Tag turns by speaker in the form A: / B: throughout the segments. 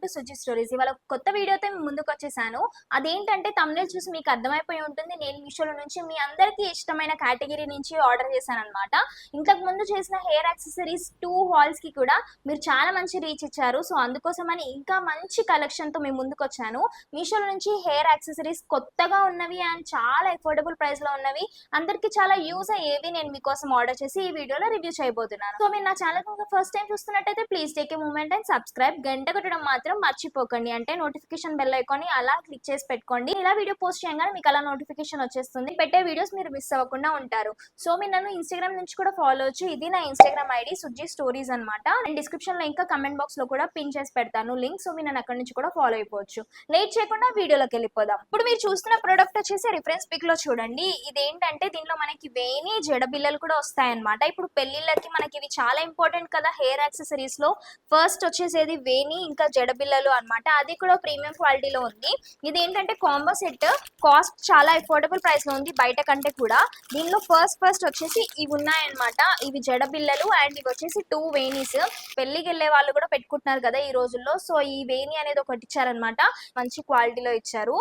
A: To Suji stories. ఇవాళ ఒక కొత్త వీడియోతో మీ ముందుకు వచ్చేసాను. అదేంటంటే తమ్నెయిల్ చూసి మీకు అర్థమైపోయి ఉంటుంది. నేను మీషోలో నుంచి మీ అందరికీ ఇష్టమైన కేటగిరీ నుంచి ఆర్డర్ చేశానన్నమాట. ఇంతకు ముందు చేసిన హెయిర్ యాక్సెసరీస్ 2 హాల్స్ కి కూడా మీరు చాలా మంచి రీచ్ ఇచ్చారు. సో అందుకోసమని ఇంకా మంచి కలెక్షన్ తో మీ ముందుకు వచ్చాను. మీషోలో నుంచి హెయిర్ యాక్సెసరీస్ కొత్తగా ఉన్నవి అండ్ చాలా అఫోర్డబుల్ ప్రైస్ లో ఉన్నవి, అందరికీ చాలా యూజ్ అయ్యేవి నేను మీకోసం ఆర్డర్ చేసి ఈ వీడియోలో రివ్యూ చేయబోతున్నాను. సో మీరు నా ఛానల్ ఫస్ట్ టైం చూస్తున్నట్టయితే please take a moment and subscribe. గంట కొట్టడం మాత్రం మర్చిపోకండి, అంటే నోటిఫికేషన్ బెల్ ఐకాన్ అలా క్లిక్ చేసి పెట్టుకోండి. ఇలా వీడియో పోస్ట్ చేయగానే మీకు అలా నోటిఫికేషన్ వచ్చేస్తుంది. పెట్టే వీడియోస్ మీరు మిస్ అవ్వకుండా ఉంటారు. సో మీరు నన్ను ఇన్స్టాగ్రామ్ నుంచి కూడా ఫాలో అవచ్చు. ఇది నా ఇన్స్టాగ్రామ్ ఐడి సుజి స్టోరీస్ అనమాట. అండ్ డిస్క్రిప్షన్ లో ఇంకా కమెంట్ బాక్స్ లో కూడా పిన్ చేసి పెడతాను లింక్. సో మీరు నన్ను అక్కడ నుంచి కూడా ఫాలో అయిపోవచ్చు. లేట్ చేయకుండా వీడియోలోకి వెళ్ళిపోదాం. ఇప్పుడు మీరు చూస్తున్న ప్రోడక్ట్ వచ్చేసి రిఫరెన్స్ పిక్ లో చూడండి. ఇదేంటంటే దీనిలో మనకి వేణి జడబిల్లలు కూడా వస్తాయన్నమాట. ఇప్పుడు పెళ్లిళ్ళకి మనకి ఇవి చాలా ఇంపార్టెంట్ కదా హెయిర్ యాక్సెసరీస్ లో. ఫస్ట్ వచ్చేసేది వేణి ఇంకా జడబిల్లలు అన్నమాట. అది కూడా ప్రీమియం క్వాలిటీలో ఉంది. ఇది ఏంటంటే కాంబో సెట్, కాస్ట్ చాలా అఫోర్డబుల్ ప్రైస్ లో ఉంది బయట కంటే కూడా. దీనిలో ఫస్ట్ వచ్చేసి ఇవి ఉన్నాయన్నమాట. ఇవి జడబిల్లలు అండ్ ఇవి వచ్చేసి 2 వేణీస్. పెళ్లికి వెళ్ళే వాళ్ళు కూడా పెట్టుకుంటున్నారు కదా ఈ రోజుల్లో. సో ఈ వేణి అనేది ఒకటి ఇచ్చారనమాట, మంచి క్వాలిటీలో ఇచ్చారు.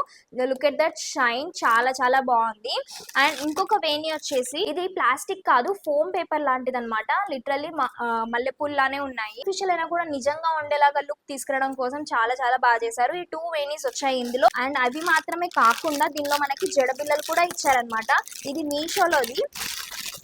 A: లుక్ ఎట్ దట్ షైన్, చాలా చాలా బాగుంది. అండ్ ఇంకొక వేణి వచ్చేసి ఇది ప్లాస్టిక్ కాదు, ఫోమ్ పేపర్ లాంటిది అనమాట. లిటరల్లీ మల్లెపూల్ లానే ఉన్నాయి. ఫిషల్ అయినా కూడా నిజంగా ఉండేలాగా లుక్ తీసుకురావడం కోసం చాలా చాలా బాగా చేశారు. ఈ 2 వేణీస్ వచ్చాయి ఇందులో. అండ్ అవి మాత్రమే కాకుండా దీనిలో మనకి జడబిల్లలు కూడా ఇచ్చారనమాట. ఇది మీషోలోది.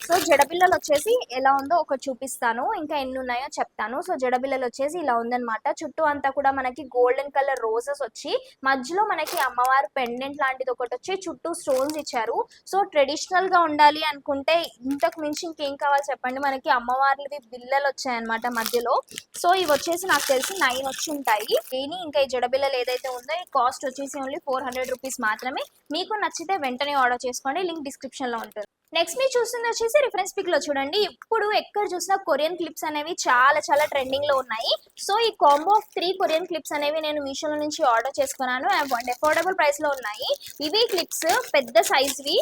A: సో జడబిల్లలు వచ్చేసి ఎలా ఉందో ఒకటి చూపిస్తాను, ఇంకా ఎన్ని ఉన్నాయో చెప్తాను. సో జడబిల్లలు వచ్చేసి ఇలా ఉందన్నమాట. చుట్టూ అంతా కూడా మనకి గోల్డెన్ కలర్ రోజెస్ వచ్చి మధ్యలో మనకి అమ్మవారు పెండెంట్ లాంటిది ఒకటి వచ్చి చుట్టూ స్టోన్స్ ఇచ్చారు. సో ట్రెడిషనల్ గా ఉండాలి అనుకుంటే ఇంతకు మించి ఇంకేం కావాలి చెప్పండి. మనకి అమ్మవార్లవి బిల్లలు వచ్చాయన్నమాట మధ్యలో. సో ఇవి వచ్చేసి నాకు తెలిసి 9 వచ్చి ఉంటాయి. దీని ఇంకా ఈ జడబిల్లలు ఏదైతే ఉందో ఈ కాస్ట్ వచ్చేసి ఓన్లీ 400 రూపీస్ మాత్రమే. మీకు నచ్చితే వెంటనే ఆర్డర్ చేసుకోండి, లింక్ డిస్క్రిప్షన్ లో ఉంటుంది. నెక్స్ట్ మీరు చూస్తుంది వచ్చేసి రిఫరెన్స్ పిక్ లో చూడండి. ఇప్పుడు ఎక్కడ చూసినా కొరియన్ క్లిప్స్ అనేవి చాలా చాలా ట్రెండింగ్ లో ఉన్నాయి. సో ఈ కాంబో ఆఫ్ 3 కొరియన్ క్లిప్స్ అనేవి నేను మీషోలో నుంచి ఆర్డర్ చేసుకున్నాను. అఫోర్డబుల్ ప్రైస్ లో ఉన్నాయి. ఇవి క్లిప్స్ పెద్ద సైజ్వి.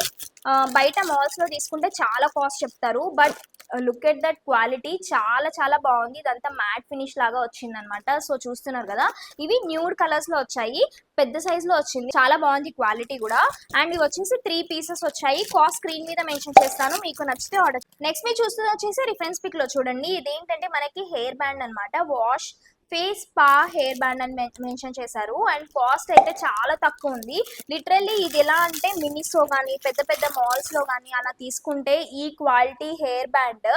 A: బయట మాల్స్ లో తీసుకుంటే చాలా కాస్ట్ చెప్తారు, but look at that quality, చాలా చాలా బాగుంది. ఇదంతా మ్యాట్ ఫినిష్ లాగా వచ్చింది అనమాట. సో చూస్తున్నారు కదా, ఇవి న్యూడ్ కలర్స్ లో వచ్చాయి, పెద్ద సైజ్ లో వచ్చింది, చాలా బాగుంది క్వాలిటీ కూడా. అండ్ ఇవి వచ్చేసి 3 పీసెస్ వచ్చాయి. కాస్ట్ స్క్రీన్ మీద మెన్షన్ చేస్తాను, మీకు నచ్చితే ఆర్డర్. నెక్స్ట్ మీరు చూస్తుంది వచ్చేసి రిఫరెన్స్ పిక్ లో చూడండి. ఇదేంటంటే మనకి హెయిర్ బ్యాండ్ అనమాట. Wash face spa hair band అని మెన్షన్ చేశారు. అండ్ కాస్ట్ అయితే చాలా తక్కువ ఉంది. లిటరల్లీ ఇది ఎలా అంటే మినిసో కానీ పెద్ద పెద్ద మాల్స్ లో కానీ అలా తీసుకుంటే ఈ క్వాలిటీ హెయిర్ బ్యాండ్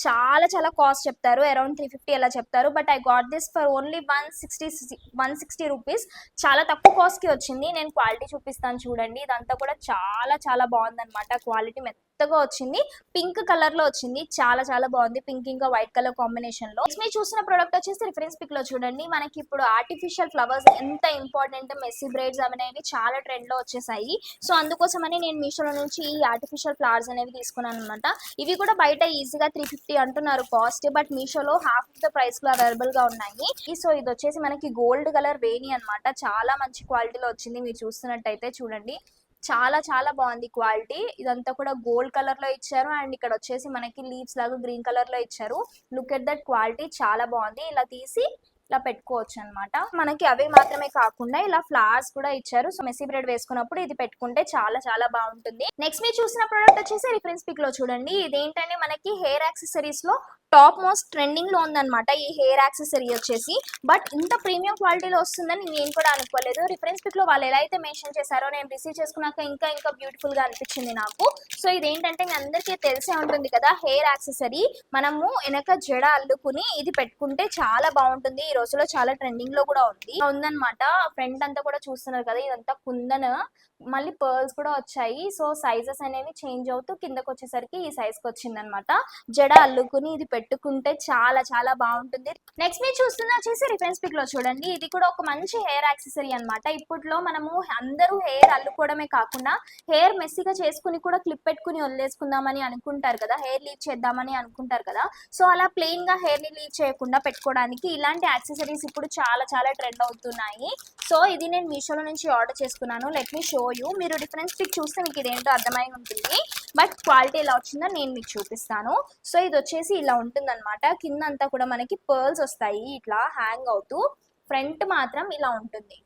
A: చాలా చాలా కాస్ట్ చెప్తారు, అరౌండ్ 350 అలా చెప్తారు. But I got this for only 160 rupees. చాలా తక్కువ కాస్ట్ కి వచ్చింది. నేను క్వాలిటీ చూపిస్తాను చూడండి. ఇదంతా కూడా చాలా చాలా బాగుంది అనమాట. క్వాలిటీ మెత్తగా వచ్చింది, పింక్ కలర్ లో వచ్చింది, చాలా చాలా బాగుంది. పింక్ ఇంకా వైట్ కలర్ కాంబినేషన్ లో. మీరు చూసిన ప్రోడక్ట్ వచ్చేసి రిఫరెన్స్ పిక్ లో చూడండి. మనకి ఇప్పుడు ఆర్టిఫిషియల్ ఫ్లవర్స్ ఎంత ఇంపార్టెంట్, మెస్సీ బ్రైడ్స్ అనేవి చాలా ట్రెండ్ లో వచ్చేసాయి. సో అందుకోసమని నేను మీషోలో నుంచి ఈ ఆర్టిఫిషియల్ ఫ్లవర్స్ అనేవి తీసుకున్నాను అనమాట. ఇవి కూడా బయట ఈజీగా 350 అంటున్నారు కాస్ట్, బట్ మీషోలో హాఫ్ ఆఫ్ ద ప్రైస్ లో అవైలబుల్ గా ఉన్నాయి. సో ఇది వచ్చేసి మనకి గోల్డ్ కలర్ వేణి అనమాట. చాలా మంచి క్వాలిటీలో వచ్చింది. మీరు చూస్తున్నట్టయితే చూడండి, చాలా చాలా బాగుంది క్వాలిటీ. ఇదంతా కూడా గోల్డ్ కలర్ లో ఇచ్చారు. అండ్ ఇక్కడ వచ్చేసి మనకి లీవ్స్ లాగా గ్రీన్ కలర్ లో ఇచ్చారు. లుక్ ఎట్ దట్ క్వాలిటీ, చాలా బాగుంది. ఇలా తీసి ఇలా పెట్టుకోవచ్చు అనమాట. మనకి అవే మాత్రమే కాకుండా ఇలా ఫ్లవర్స్ కూడా ఇచ్చారు. సో మెస్సీ బ్రెడ్ వేసుకున్నప్పుడు ఇది పెట్టుకుంటే చాలా చాలా బాగుంటుంది. నెక్స్ట్ మీరు చూసిన ప్రోడక్ట్ వచ్చేసి రిఫరెన్స్ పిక్ లో చూడండి. ఇదేంటంటే మనకి హెయిర్ యాక్సెసరీస్ లో టాప్ మోస్ట్ ట్రెండింగ్ లో ఉందన్నమాట ఈ హెయిర్ యాక్సెసరీ వచ్చేసి. బట్ ఇంత ప్రీమియం క్వాలిటీలో వస్తుందని నేను కూడా అనుకోలేదు. రిఫరెన్స్ పిక్ లో వాళ్ళు ఎలా అయితే మెన్షన్ చేశారో నేను రిసీవ్ చేసుకున్నాక ఇంకా ఇంకా బ్యూటిఫుల్ గా అనిపించింది నాకు. సో ఇదేంటంటే మీ అందరికీ తెలిసే ఉంటుంది కదా, హెయిర్ యాక్సెసరీ మనము వెనక జడ అల్లుకుని ఇది పెట్టుకుంటే చాలా బాగుంటుంది. ఈ రోజులో చాలా ట్రెండింగ్ లో కూడా ఉందన్నమాట. ఫ్రంట్ అంతా కూడా చూస్తున్నారు కదా, ఇదంతా కుందన్, మళ్ళీ పర్ల్స్ కూడా వచ్చాయి. సో సైజెస్ అనేవి చేంజ్ అవుతూ కిందకు వచ్చేసరికి ఈ సైజ్ కి వచ్చింది అనమాట. జడ అల్లుకుని ఇది పెట్టుకుంటే చాలా చాలా బాగుంటుంది. నెక్స్ట్ మీరు చూస్తున్న వచ్చేసి రిఫరెన్స్ పిక్ లో చూడండి. ఇది కూడా ఒక మంచి హెయిర్ యాక్సెసరీ అనమాట. ఇప్పట్లో మనము అందరూ హెయిర్ అల్లుకోవడమే కాకుండా హెయిర్ మెస్సీగా చేసుకుని కూడా క్లిప్ పెట్టుకుని వదిలేసుకుందామని అనుకుంటారు కదా, హెయిర్ లీవ్ చేద్దామని అనుకుంటారు కదా. సో అలా ప్లెయిన్ గా హెయిర్ ని లీవ్ చేయకుండా పెట్టుకోవడానికి ఇలాంటి యాక్సెసరీస్ ఇప్పుడు చాలా చాలా ట్రెండ్ అవుతున్నాయి. సో ఇది నేను మీషోలో నుంచి ఆర్డర్ చేసుకున్నాను. Let me show you. మీరు డిఫరెన్స్ పిక్ చూస్తే మీకు ఇదేంటో అర్థమై ఉంటుంది, బట్ క్వాలిటీ ఎలా వచ్చిందో నేను మీకు చూపిస్తాను. సో ఇది వచ్చేసి ఇలా ఉంటుంది అనమాట. కింద అంతా కూడా మనకి పర్ల్స్ వస్తాయి ఇట్లా హ్యాంగ్ అవుతూ. ఫ్రంట్ మాత్రం ఇలా ఉంటుంది,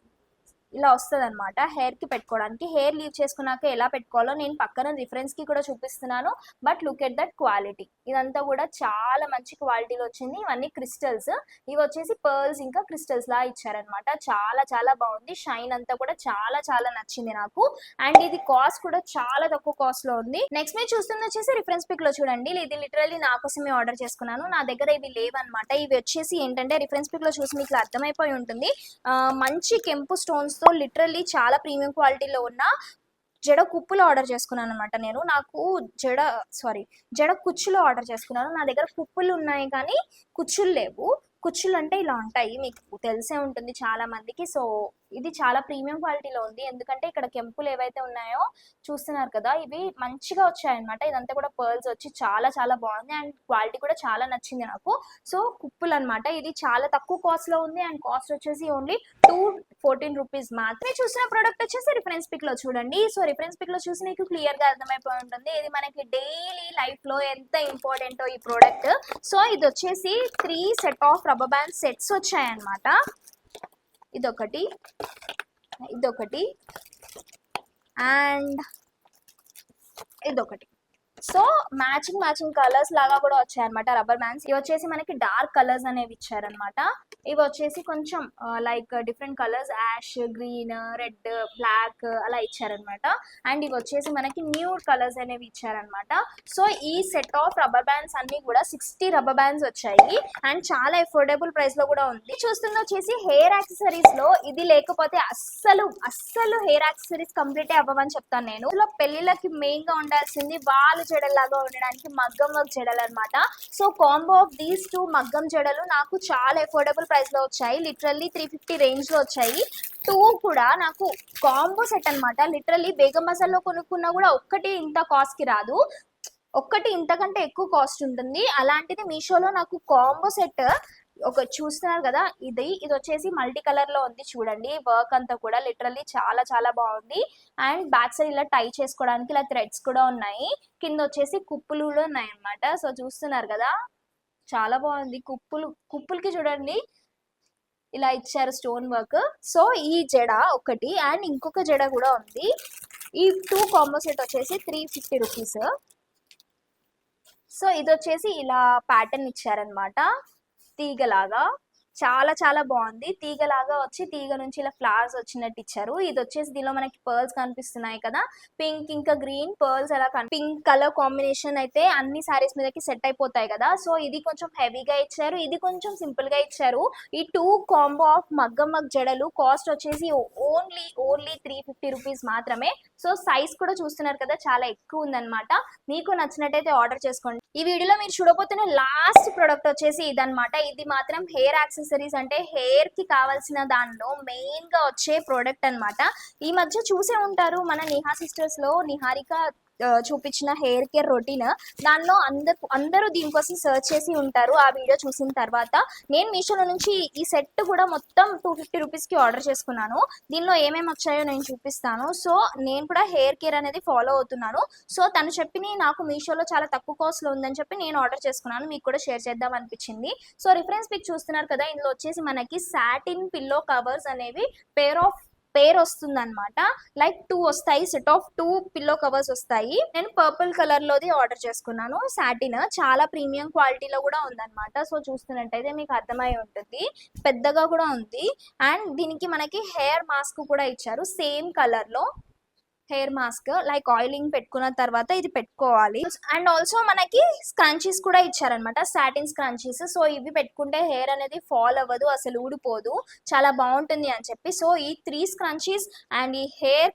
A: ఇలా వస్తుంది అనమాట. హెయిర్కి పెట్టుకోవడానికి. హెయిర్ లీవ్ చేసుకున్నాక ఎలా పెట్టుకోవాలో నేను పక్కన రిఫరెన్స్కి కూడా చూపిస్తున్నాను. But look at that quality. ఇదంతా కూడా చాలా మంచి క్వాలిటీలో వచ్చింది. ఇవన్నీ క్రిస్టల్స్, ఇవి వచ్చేసి పర్ల్స్ ఇంకా క్రిస్టల్స్ లా ఇచ్చారనమాట. చాలా చాలా బాగుంది. షైన్ అంతా కూడా చాలా చాలా నచ్చింది నాకు. అండ్ ఇది కాస్ట్ కూడా చాలా తక్కువ కాస్ట్ లో ఉంది. నెక్స్ట్ మీరు చూస్తుంది వచ్చేసి రిఫరెన్స్ పిక్ లో చూడండి. ఇది లిటరల్లీ నా కోసమే ఆర్డర్ చేసుకున్నాను. నా దగ్గర ఇవి లేవన్నమాట. ఇవి వచ్చేసి ఏంటంటే రిఫరెన్స్ పిక్ లో చూసి మీకు అర్థమైపోయి ఉంటుంది. మంచి కెంపు స్టోన్స్ తో లిటరల్లీ చాలా ప్రీమియం క్వాలిటీలో ఉన్న జడ కుప్పులు ఆర్డర్ చేసుకున్నాను అనమాట. నేను నాకు జడ కుచ్చులు ఆర్డర్ చేసుకున్నాను. నా దగ్గర కుప్పులు ఉన్నాయి కానీ కుచ్చులు లేవు. కుచ్చులు అంటే ఇలా ఉంటాయి, మీకు తెలిసే ఉంటుంది చాలా మందికి. సో ఇది చాలా ప్రీమియం క్వాలిటీలో ఉంది. ఎందుకంటే ఇక్కడ కెంపులు ఏవైతే ఉన్నాయో చూస్తున్నారు కదా, ఇవి మంచిగా వచ్చాయన్నమాట. ఇదంతా కూడా పర్ల్స్ వచ్చి చాలా చాలా బాగుంది. అండ్ క్వాలిటీ కూడా చాలా నచ్చింది నాకు. సో కుప్పులు అనమాట. ఇది చాలా తక్కువ కాస్ట్ లో ఉంది. అండ్ కాస్ట్ వచ్చేసి ఓన్లీ 214 రూపీస్ మాత్రమే. చూసిన ప్రోడక్ట్ వచ్చేసి రిఫరెన్స్ పిక్ లో చూడండి. సో రిఫరెన్స్ పిక్ లో చూసి మీకు క్లియర్ గా అర్థమైపోయి ఉంటుంది ఇది మనకి డైలీ లైఫ్ లో ఎంత ఇంపార్టెంటో ఈ ప్రోడక్ట్. సో ఇది వచ్చేసి 3 set of rubber band sets వచ్చాయన్నమాట. ఇదొకటి అండ్ ఇదొకటి. సో మ్యాచింగ్ కలర్స్ లాగా కూడా వచ్చాయన్నమాట రబ్బర్ బ్యాండ్స్. ఇవి వచ్చేసి మనకి డార్క్ కలర్స్ అనేవి ఇచ్చారనమాట. ఇవి వచ్చేసి కొంచెం like different colours, ash, green, red, black అలా ఇచ్చారనమాట. అండ్ ఇవి వచ్చేసి మనకి న్యూడ్ కలర్స్ అనేవి ఇచ్చారనమాట. సో ఈ సెట్ ఆఫ్ రబ్బర్ బ్యాండ్స్ అన్ని కూడా 60 రబ్బర్ బ్యాండ్స్ వచ్చాయి. అండ్ చాలా అఫోర్డబుల్ ప్రైస్ లో కూడా ఉంది. చూస్తుంది వచ్చేసి హెయిర్ యాక్సెసరీస్ లో ఇది లేకపోతే అస్సలు హెయిర్ యాక్సెసరీస్ కంప్లీట్ అవ్వవని చెప్తాను నేను. ఇలా పెళ్లిళ్ళకి మెయిన్ గా ఉండాల్సింది వాళ్ళు జడల్లాగా ఉండడానికి మగ్గం వర్క్ జడలు అనమాట. సో కాంబో ఆఫ్ దీస్ 2 మగ్గం జడలు నాకు చాలా అఫోర్డబుల్ ప్రైస్ లో వచ్చాయి. లిటరల్లీ 350 రేంజ్ లో వచ్చాయి. 2 కూడా నాకు కాంబో సెట్ అనమాట. లిటరల్లీ బేగం బజార్లో కొనుక్కున్నా కూడా ఒక్కటి ఇంత కాస్ట్ కి రాదు, ఒక్కటి ఇంతకంటే ఎక్కువ కాస్ట్ ఉంటుంది. అలాంటిది మీషోలో నాకు కాంబో సెట్ ఒక చూస్తున్నారు కదా, ఇది వచ్చేసి మల్టీ కలర్ లో ఉంది చూడండి. వర్క్ అంతా కూడా లిటరల్లీ చాలా చాలా బాగుంది. అండ్ బ్యాక్ సైడ్ ఇలా టై చేసుకోవడానికి ఇలా థ్రెడ్స్ కూడా ఉన్నాయి. కింద వచ్చేసి కుప్పులు కూడా ఉన్నాయి అన్నమాట. సో చూస్తున్నారు కదా, చాలా బాగుంది. కుప్పులకి చూడండి ఇలా ఇచ్చారు స్టోన్ వర్క్. సో ఈ జడ ఒకటి అండ్ ఇంకొక జడ కూడా ఉంది. ఈ 2 కాంబో సెట్ వచ్చేసి 350 రూపీస్. సో ఇది వచ్చేసి ఇలా ప్యాటర్న్ ఇచ్చారనమాట, తీగలాగా. చాలా చాలా బాగుంది. తీగలాగా వచ్చి తీగ నుంచి ఇలా ఫ్లవర్స్ వచ్చినట్టు ఇచ్చారు. ఇది వచ్చేసి దీనిలో మనకి పర్ల్స్ కనిపిస్తున్నాయి కదా, పింక్ ఇంకా గ్రీన్ పర్ల్స్ అలా పింక్ కలర్ కాంబినేషన్ అయితే అన్ని సారీస్ మీదకి సెట్ అయిపోతాయి కదా. సో ఇది కొంచెం హెవీగా ఇచ్చారు, ఇది కొంచెం సింపుల్ గా ఇచ్చారు. ఈ 2 కాంబో ఆఫ్ మగ్గం జడలు కాస్ట్ వచ్చేసి ఓన్లీ 350 రూపీస్ మాత్రమే. సో సైజ్ కూడా చూస్తున్నారు కదా, చాలా ఎక్కువ ఉందన్నమాట. మీకు నచ్చినట్టయితే ఆర్డర్ చేసుకోండి. ఈ వీడియోలో మీరు చూడబోతున్న లాస్ట్ ప్రోడక్ట్ వచ్చేసి ఇదన్నమాట. ఇది మాత్రం హెయిర్ యాక్సెసరీస్ అంటే హెయిర్ కి కావాల్సిన దానిలో మెయిన్ గా వచ్చే ప్రోడక్ట్ అన్నమాట. ఈ మధ్య చూసే ఉంటారు మన నిహా సిస్టర్స్ లో నిహారిక చూపించిన హెయిర్ కేర్ రొటీన్. దానిలో అందరూ దీనికోసం సర్చ్ చేసి ఉంటారు. ఆ వీడియో చూసిన తర్వాత నేను మీషోలో నుంచి ఈ సెట్ కూడా మొత్తం 250 రూపీస్కి ఆర్డర్ చేసుకున్నాను. దీనిలో ఏమేమి వచ్చాయో నేను చూపిస్తాను. సో నేను కూడా హెయిర్ కేర్ అనేది ఫాలో అవుతున్నాను. సో తను చెప్పిన నాకు మీషోలో చాలా తక్కువ కాస్ట్లో ఉందని చెప్పి నేను ఆర్డర్ చేసుకున్నాను. మీకు కూడా షేర్ చేద్దాం అనిపించింది. సో రిఫరెన్స్ పిక్ చూస్తున్నారు కదా, ఇందులో వచ్చేసి మనకి సాటిన్ పిల్లో కవర్స్ అనేవి పేర్ వస్తుంది అనమాట. లైక్ 2 వస్తాయి, సెట్ ఆఫ్ 2 పిల్లో కవర్స్ వస్తాయి. నేను పర్పుల్ కలర్ లోది ఆర్డర్ చేసుకున్నాను. సాటిన్ చాలా ప్రీమియం క్వాలిటీలో కూడా ఉందన్నమాట. సో చూస్తున్నట్టయితే మీకు అర్థమై ఉంటుంది, పెద్దగా కూడా ఉంది. అండ్ దీనికి మనకి హెయిర్ మాస్క్ కూడా ఇచ్చారు సేమ్ కలర్ లో. హెయిర్ మాస్క్ లైక్ ఆయిలింగ్ పెట్టుకున్న తర్వాత ఇది పెట్టుకోవాలి. అండ్ ఆల్సో మనకి స్క్రంచీస్ కూడా ఇచ్చారనమాట, సాటిన్ స్క్రంచీస్. సో ఇవి పెట్టుకుంటే హెయిర్ అనేది ఫాల్ అవ్వదు, అసలు ఊడిపోదు, చాలా బాగుంటుంది అని చెప్పి. సో ఈ 3 స్క్రంచీస్ అండ్ ఈ హెయిర్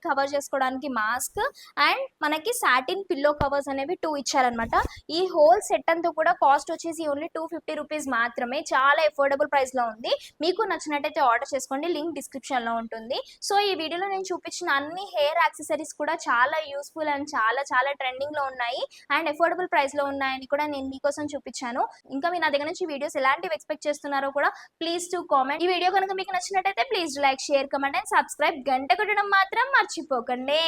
A: కవర్ చేసుకోవడానికి మాస్క్ అండ్ మనకి సాటిన్ పిల్లో కవర్స్ అనేవి 2 ఇచ్చారనమాట. ఈ హోల్ సెట్ అంతా కూడా కాస్ట్ వచ్చేసి ఓన్లీ 250 రూపీస్ మాత్రమే. చాలా అఫోర్డబుల్ ప్రైస్ లో ఉంది. మీకు నచ్చినట్టయితే ఆర్డర్ చేసుకోండి, లింక్ డిస్క్రిప్షన్ లో ఉంటుంది. సో ఈ వీడియోలో నేను చూపించిన అన్ని హెయిర్ యాక్సెసరీస్ కూడా చాలా యూస్ఫుల్ అండ్ చాలా చాలా ట్రెండింగ్ లో ఉన్నాయి అండ్ అఫోర్డబుల్ ప్రైస్ లో ఉన్నాయని కూడా నేను మీకోసం చూపించాను. ఇంకా మీ నా దగ్గర నుంచి వీడియోస్ ఎలాంటివి ఎక్స్పెక్ట్ చేస్తున్నారో కూడా ప్లీజ్ టు కామెంట్. ఈ వీడియో కనుక మీకు నచ్చినట్టయితే please like, share, comment and subscribe. గంట కొట్టడం మాత్రం మర్చిపోకండి.